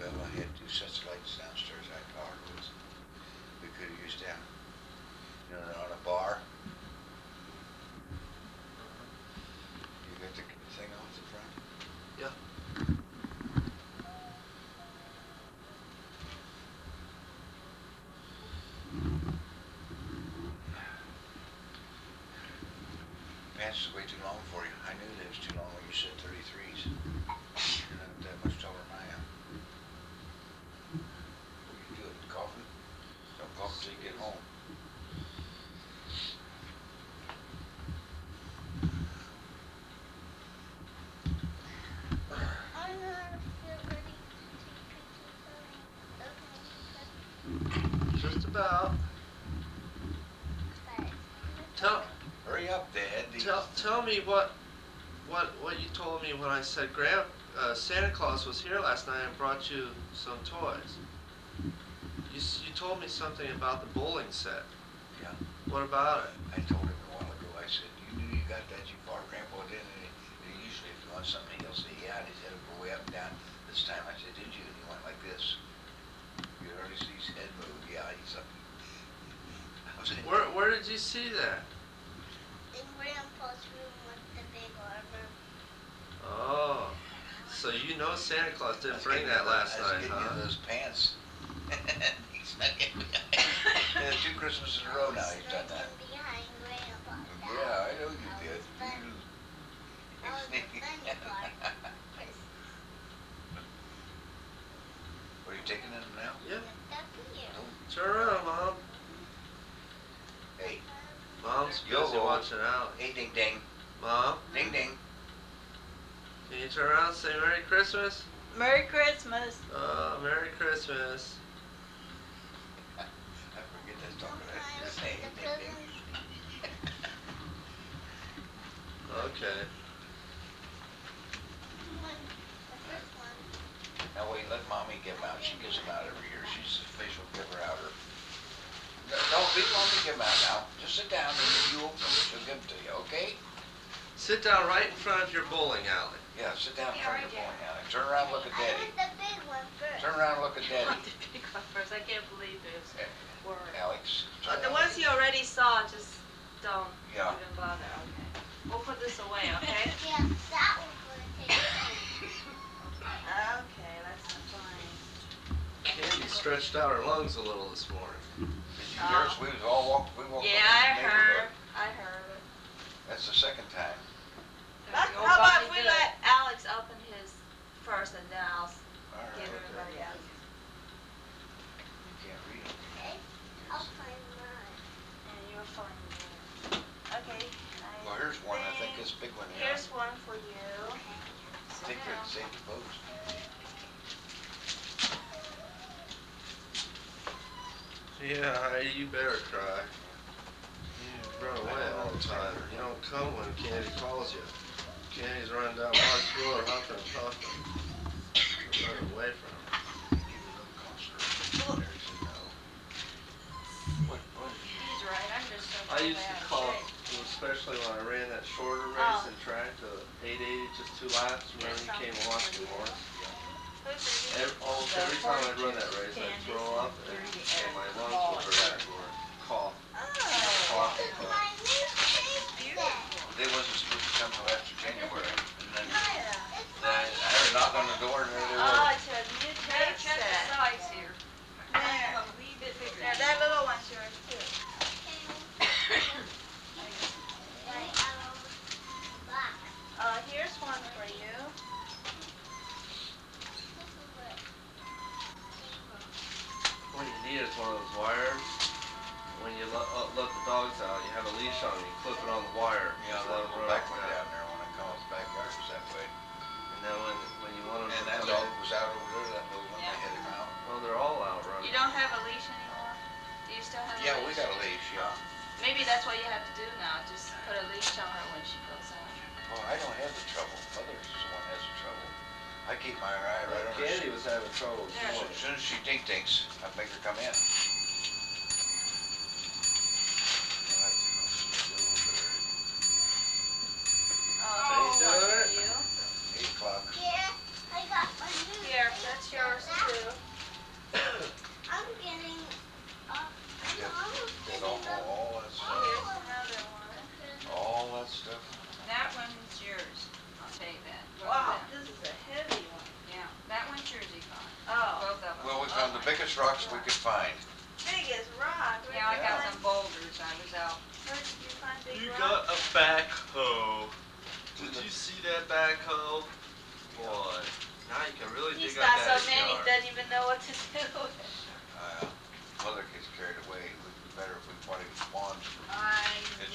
Well, I had two sets of lights downstairs. I powered with. We could have used them. You know, on a bar. You got the thing off the front? Yeah. Pants is way too long for you. I knew that it was too long when you said 33s. You're not that much taller than I am. What are you doing? Coughing? Don't cough until you get home. Just about. Tell Hurry up, Dad. tell me what you told me when I said Santa Claus was here last night and brought you some toys. You told me something about the bowling set. Yeah. What about it? I told him a while ago. I said, you knew you got that. You bought Grandpa did, and usually if you want something, he'll say, yeah, and his head will go way up and down. This time I said, did you? And he went like this. You could hardly see his head move. Yeah, he's up. Where did you see that? In Grandpa's room with the big armor. Oh, so you know Santa Claus didn't bring that last night, huh? I was getting those pants. He's not getting me. Yeah, 2 Christmases in a row now he's done that. Behind Grandpa. Yeah, I know you did. That was the funny part. Are you taking them now? Yeah. That's here. Turn around, Mom. Hey. Mom's busy Yo-ho. watching out. Hey, ding ding. Mom, Ding ding. can you turn around and say Merry Christmas? Merry Christmas. Merry Christmas. I forget that's talking about. Just say The ding ding. presents. Okay. The first one. Now wait, let Mommy give them out. She gives them out every year. She's the official giver-outer. No, we won't give them out now. Just sit down and if you open them, she'll give them to you, okay? Sit down right in front of your bowling alley. Yeah, sit down in front of your bowling alley. Turn around and look at I Daddy. want the big one first. Turn around and look at Daddy. The big one first. I can't believe this. Word. Alex. The ones you already saw, just don't Yeah. even bother. Okay. We'll put this away, okay? Yeah, that one's gonna take time. Okay, that's fine. Candy stretched out her lungs a little this morning. Did you hear us? We was all walked. We walked. Yeah, up I in the neighborhood. heard. I heard it. That's the second time. How about if we let Alex open his first and then I'll All right. give Okay. everybody else. You can't read it. Okay, I'll find mine. And you'll find yours. Okay. Well, here's one. I think this big one here. Here's one for you. Take care and save the post. Yeah, you better cry. You run away all the time. You don't come when Candy calls you. Candy's running down Mark's Road, huffing and puffing. You run away from her. Give you a little concert. There, you know. What? He's right. I'm just so I used to bad. call, especially when I ran that shorter race in track, the 880, just 2 laps. Remember you came and watched me once? Almost every time I'd run that race, I'd throw up and my lungs would hurt or cough. Cough and cough. My new favorite. They wasn't supposed to come till after January. And then I heard a knock on the door and there they Oh, were. it's a new tape set. size here. There. A wee bit bigger. There, that little one's yours too. Here's one for you. What you need is one of those wires. When you let the dogs out, you have a leash on it, you clip it on the wire. Yeah, just let let them them run back up way and down down. there when I come out the backyard was that way. And then when you want them And to that come dog in, was out over there, that little one, they had him out. well, they're all out running. You don't have a leash anymore? Do you still have a Yeah, leash? we got a leash, yeah. Maybe that's what you have to do now. Just put a leash on her when she goes out. Well, I don't have the trouble. Mother's is the one that has the trouble. I keep my eye right on her. Candy was having trouble this There. morning. As soon as she thinks, I make her come in. Oh, you doing one it? for you. 8 o'clock. Yeah, I got my new Here, favorite. that's yours too. rocks we could find. Big as rock. Yeah, I got some boulders. I was out. Where did you find big You rock? got a backhoe. Did you see that backhoe? Boy, now you can really He's dig up got so that many, he yard. doesn't even know what to do with it. Mother gets carried away. It would be better if we bought him bonds for I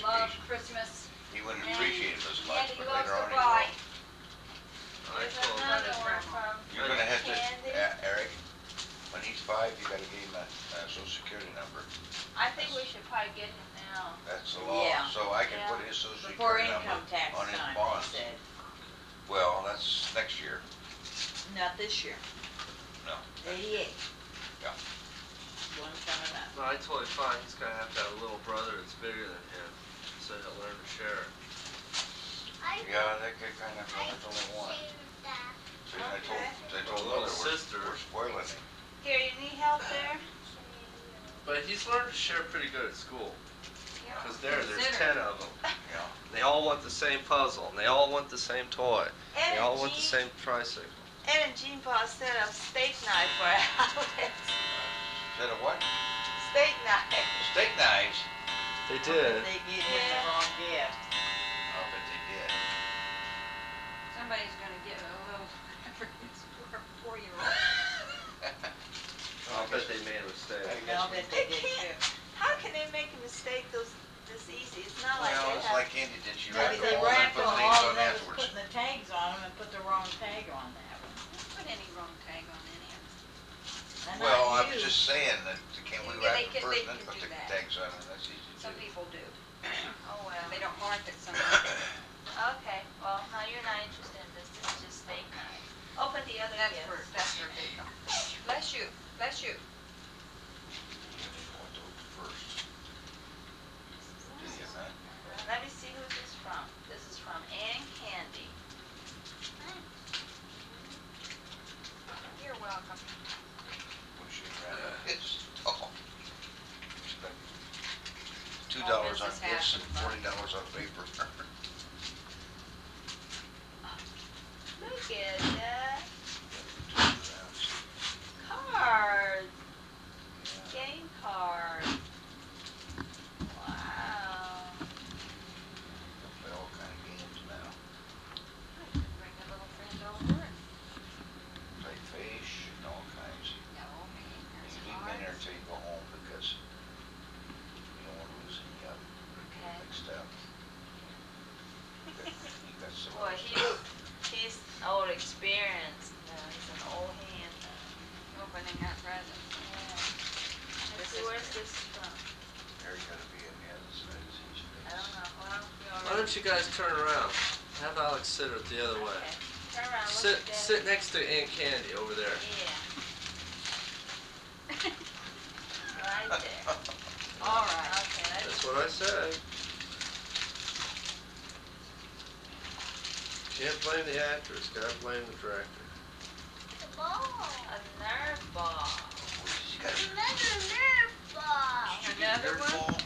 love education. Christmas. He wouldn't And appreciate it as much, Andy but loves later to on he buy. will. I There's told him. another His one grandma. from You're gonna have to, Candy. Eric, when he's 5, you gotta give him a social security number. I think we should probably get him now. That's the law. Yeah. So I can Yeah. put his social Before security number income tax on his time, bonds. they said. Well, that's next year. Not this year. No. 88. Yeah. One coming up. No, I told him fine. He's gonna have to have a little brother that's bigger than him, so he'll learn to share. Yeah, they could kind of, there's only one. See, I told Little Mother, sister. we're spoiling him. Here, you need help there? But he's learned to share pretty good at school. Yeah. Cause there's Consider. 10 of them. Yeah. They all want the same puzzle, and they all want the same toy. Ed They all and want the Jean, same tricycle. Ed and Jean bought a set of steak knife for Alex. Instead of what? Steak knife. Steak knives. They But did. they get him the wrong gift. I'll bet they did. Somebody's gonna get a little for his 4-year-old. I'll bet they made a mistake. I'll bet they did can't. too. How can they make a mistake this easy? It's not like Well, they it's have. like Andy did. She wrapped Maybe they them all and wrapped put them things all on and then was afterwards. putting the tags on them and put the wrong tag on that one. Put any wrong tag on any of them. And Well, not I was you. just saying that, can we Yeah, wrap they it can- first they and then can put do the that. tags on it? That's easy to Some do. people do. Oh well. They don't mark it somewhere. Okay. Well, no, you're not interested in this. This is just steak knife. Open the other gifts. That's for big. Bless you. Bless you. What to open first? Do you, huh? Let me see who this is from. This is from Ann Candy. You're welcome. We should wrap it. It's tall. $2 All on business gifts and happens, huh? $40 on paper. Look at that. Cards. Game cards. Wow. Play all kind of games now. Bring the little friend over and, Play fish and all kinds. no, me, there's You leave them in there cards. until you go home because you don't want to lose any of them Okay. mixed up. You got some Boy, other stuff. he's old experience. He's an old hand. Opening that present. Yeah. This Let's see, is where's this from? There's gotta be on the other side as easy I don't know. Well, we Why already. don't you guys turn around? Have Alex sit it the other way. Okay. Turn around. Sit, Look at that. sit next to Aunt Candy over there. Yeah. Right there. All right. Okay. That's what I said. Can't blame the actress, gotta blame the director. The ball. A nerve ball. You got a Another nerve ball. Another nerve one? ball?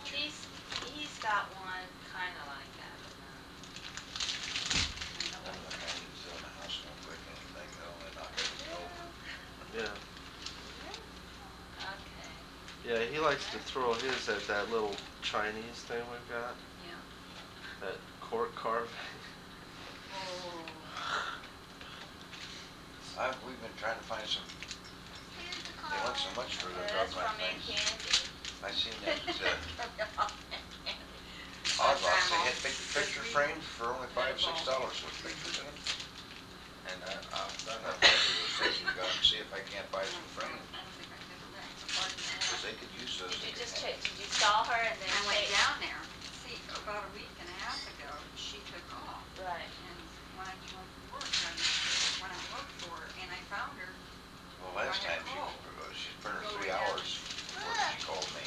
He's got one kind of like that. I'm not gonna use it in the house, won't break anything, though, and knock everything over. Yeah. Okay. Yeah, he likes to throw his at that little Chinese thing we've got. Yeah. That cork carving. Oh. We've been trying to find some, Here's the they want so card. much for their That's dog from Aunt things. Candy. I seen that, Oddlots, they had picture frames for only $5, $6 with pictures in them. And I'm gonna go to the station, go and see if I can't buy some frames, I don't think I did that. Pardon that. because they could use those. Did you just check, did you saw her and then I went say? down there, see, about a week and a half ago, she took off. Right. And when I came home from work, when I looked for her, and I found her, Well, last time she's been her 3 hours before she called me.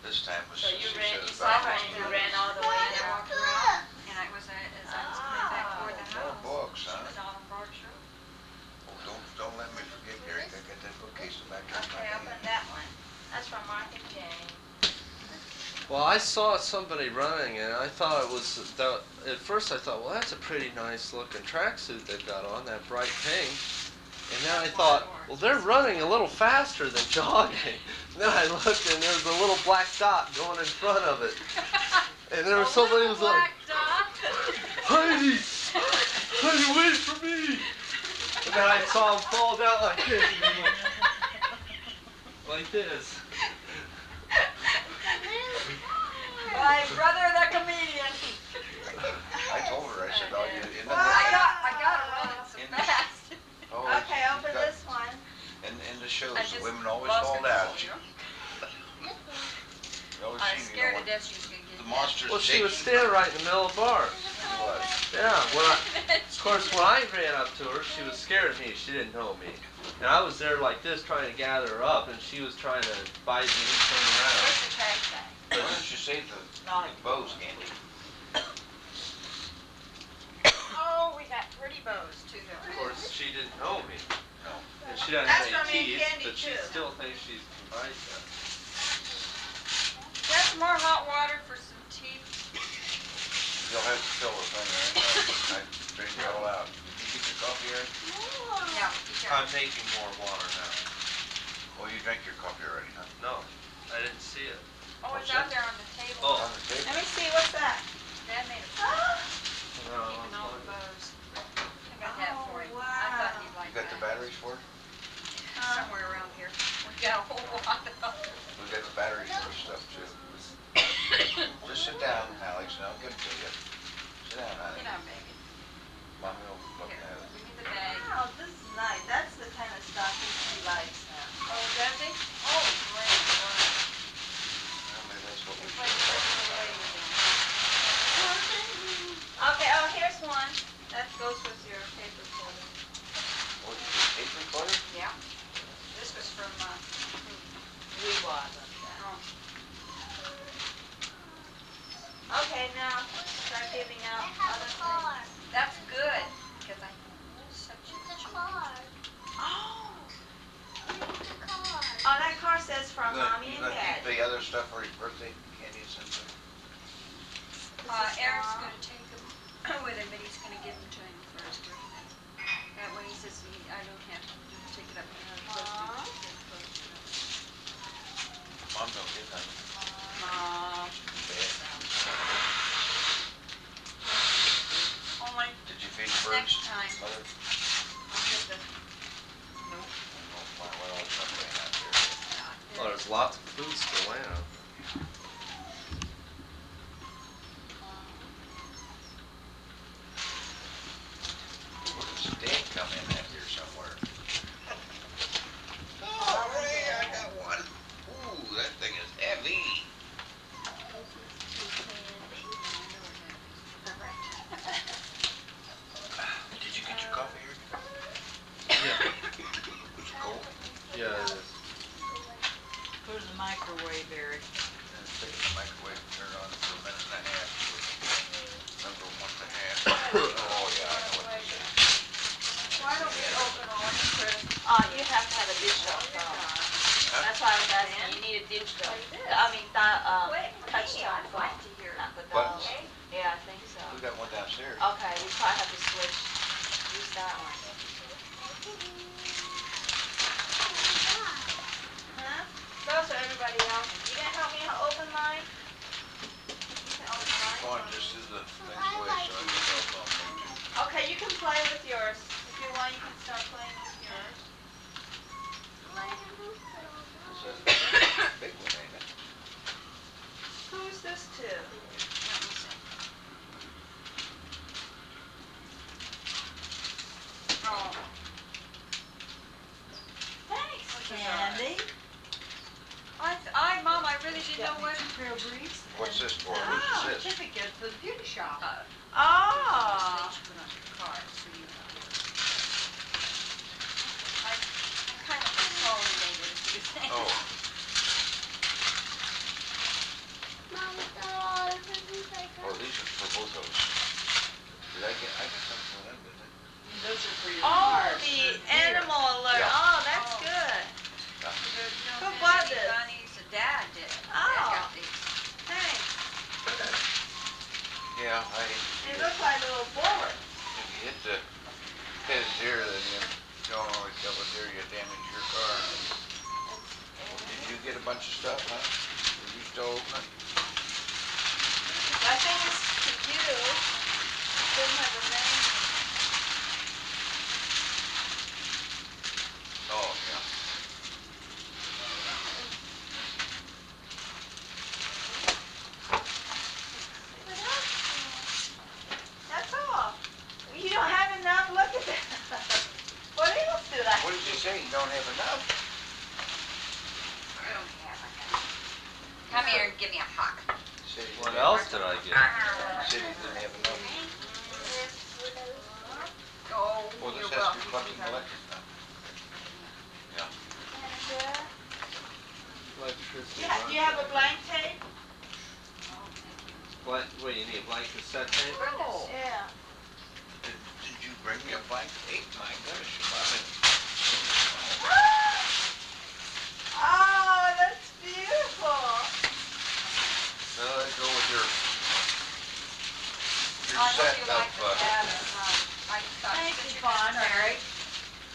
This time was, So she you said saw about her and you ran all the way and I there? walked around, and I was, as I was coming back toward the more house, books, she huh? was out on Broad Street. Oh, don't let me forget, Eric, I got that bookcase in the back of my Okay, open hand. that one. That's from Mark and Jane. Well, I saw somebody running, and I thought it was, at first I thought, well, that's a pretty nice looking tracksuit they've got on, that bright pink. And then I thought, well, they're running a little faster than jogging. Then I looked and there was a little black dot going in front of it. And there was somebody who was like, Heidi, Heidi, wait for me. And then I saw him fall down like this. Like this. My brother, the comedian. I told her, I said, oh, you, isn't I that gotta run so In- fast. oh, Okay, you open got- this one. in the shows, I the just women always lost fall down. control, You always I was see, scared you to know, death she was gonna get the hit. monsters. Well, she was shaking. standing right in the middle of the bar. She was. Yeah, of course, when I ran up to her, she was scared of me. She didn't know me. And I was there like this trying to gather her up, and she was trying to bite me and turn around. Where's the trash bag? Why don't you save the bows, Candy? Oh, we got pretty bows too, Of don't we? course, she didn't know me. No. And she doesn't That's have from any Aunt teeth, Candy, but she too. still thinks she's can bite them. Got some more hot water for some tea? You'll have to fill the thing, right? I drained it all out. Did you get your coffee, Eric? Yeah. you got I'm making more water now. Well, you drank your coffee already, huh? No, I didn't see it. Oh, it's out there on the table. Oh. On the table? Let me see, what's that? Dad made a No, keeping all the bows. I got that for him. Oh, I thought wow. he'd like You got the that. batteries for it? Somewhere around here. We got a whole lot of them. We got the batteries for stuff too. Just sit down, Alex, and I'll give it to you. Sit down, honey. Get on, baby. Mommy will look Here, at it. give me the bag. Oh, this is nice. That's the kind of stuff he likes now. Oh, does he? Oh, great. Well, maybe that's what we It's should like talk taking away about. with him. Okay, oh, here's one. That goes with your paper folder. What, is it tape recorder? Yeah. This was from, We wasn't. oh, Okay, now start giving out other things. that's good, because I such a It's a chew. card. Oh, It's a card. oh, that card says from Mommy and You gonna keep Daddy. the other stuff for his birthday, Candy and something? Eric's Mom. gonna take them with him, but he's gonna give them to him for his birthday. That way he says, I don't have to take it up to her. Mom don't get nothing. Mom. Oh my, Did you feed the birds? next time. Mother? I'll get the, I don't know what all stuff they have here. Well, there's lots of food still around. Where does Stan come in at here somewhere? Oh, Ray, I got one. Ooh, that thing is heavy. Did you get your coffee here? Yeah. Was it cold? Yeah, it is. Put it in the microwave, Eric. And stick it in the microwave and turn it on for a minute and a half. Remember, a month and a half. Oh, yeah, I know what to say. Why don't we open all of them, Chris? You have to have a digital phone. Huh? That's why I was asking, you need a digital. I mean, touch tone phone. Like to hear it. Not the Buttons? thumb. Yeah, I think so. We got one downstairs. Okay, we probably have to switch, use that one. Huh? Those are everybody else. You gonna help me open mine? You can open mine. Come on, just do the things away so I can help on them too. Okay, you can play with yours. If you want, you can start playing with yours. It's a big one, ain't it? Who's this to? Let me see. Oh, Thanks, Candy. Mom, I really didn't know what. Trail Breeze. What's this for? Ah, What is this? certificate for the beauty shop. Oh. Things you put on your card, so you know. I'm kind of consolidated a few things. Oh, Mom, they're all the things I got. oh, these are for both of us. I got something for them, didn't I? Those are for your Oh, cards. the for here. animal alert. Yeah. Oh, that's Oh. good. There's Who no bought Benny this? Bunnies, the dad did. Oh. Dad got these. Thanks. Yeah, They look like little bullets. if you hit the head here, then you don't always tell what there you damage your car. Did you get a bunch of stuff, huh? Are you still opening? I think it's to you. Didn't have a name. Oh, yeah. That's all. You don't have enough, look at that. What else did I? What did you say? You don't have enough? I don't have enough. Come here and give me a hug. Said you What didn't else did I get? Said you didn't have enough. Oh, Well, you're this has to be welcome. collecting electric now. Yeah. Electricity. Yeah, do you have a blank tape? Blank, what, you need a blank cassette tape? No. Yeah. Did you bring me a blank tape? My goodness, you bought it. Oh, that's beautiful. Let's go with your I hope set you of, like the pattern. I thought Thank that you, were gonna Bonner. marry.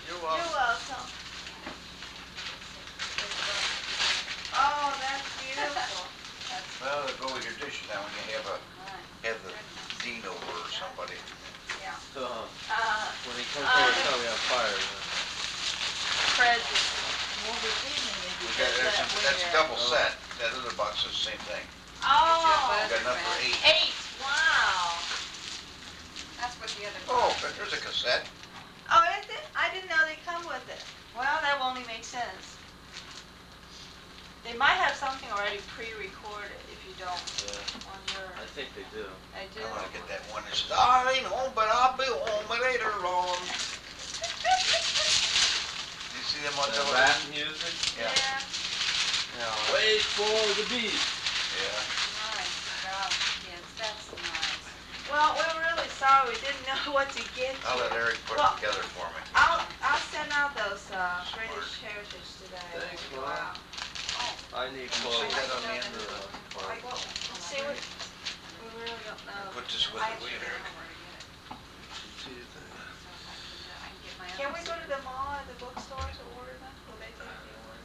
You're You're welcome. welcome. Oh, that's beautiful. well, let's go with your dish now when you have the dean over or somebody. Yeah. When he comes over, tell me I'm fired. President. Well, this evening, if you We get got, that that's winner. double set. That other box is the same thing. Oh, We got enough for 8. 8. Wow. That's what the other. Oh, box but is. there's a cassette. Oh, is it? I didn't know they come with it. Well, that only makes sense. They might have something already pre-recorded if you don't Yeah, on your. I think they do. I do. I want to get that one that says, I ain't home, but I'll be home later on. You see them on The television? rap music? Yeah. Yeah. Wait for the beat. Yeah. Nice job, kids. That's nice. Well, we're really sorry. We didn't know what to get I'll you. let Eric put Well, it together for me. I'll send out those British Heritage today. Thanks, Mom. I need See clothes. that on the end of the Well, see what, we really don't know. Put this with I the actually wheel, don't Eric. know where to get it. So if I can get my Can own we go to CD. the mall or the bookstore to order them? Will they take the order?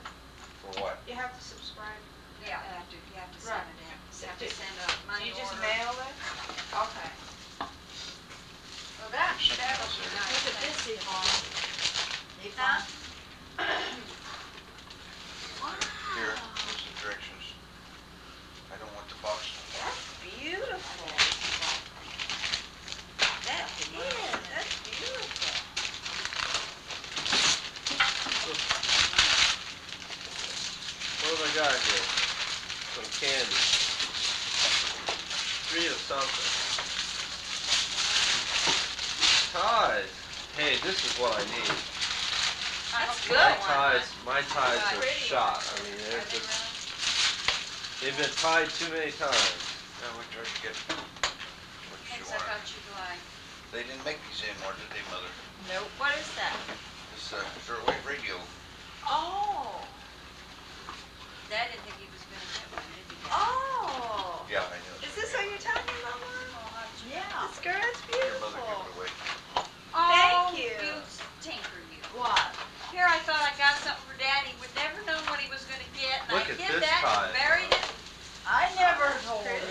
For what? You have to subscribe. Yeah, you have to send Right. it in. You have to Do- send a Do money you just order. mail it? Okay. Well, that'll be nice. Look at this, Yvonne. They Huh? found Here, here's the directions. I don't want the box. That's beautiful. That is, that's beautiful. What have I got here? Some candy. 3 of something. Ties. Hey, this is what I need. I That's hope you good. like My ties are Pretty. shot. I mean, one. they're Are they just, really? they've been tied too many times. Yeah, we tried to get what she Things I wanted. thought you'd like. They didn't make these anymore, did they, Mother? Nope. What is that? This shortwave radio. Oh. Dad didn't think he was gonna get one, did he? Oh. Yeah, I knew. Is this what you're talking about, Mom? Yeah. This girl is Your mother beautiful. gave it away. Thank you. You tinker, you. What? Here, I thought I got something for Daddy. Would never known what he was gonna get, and Look I at did this that tie. and buried it. I never told Pretty. her.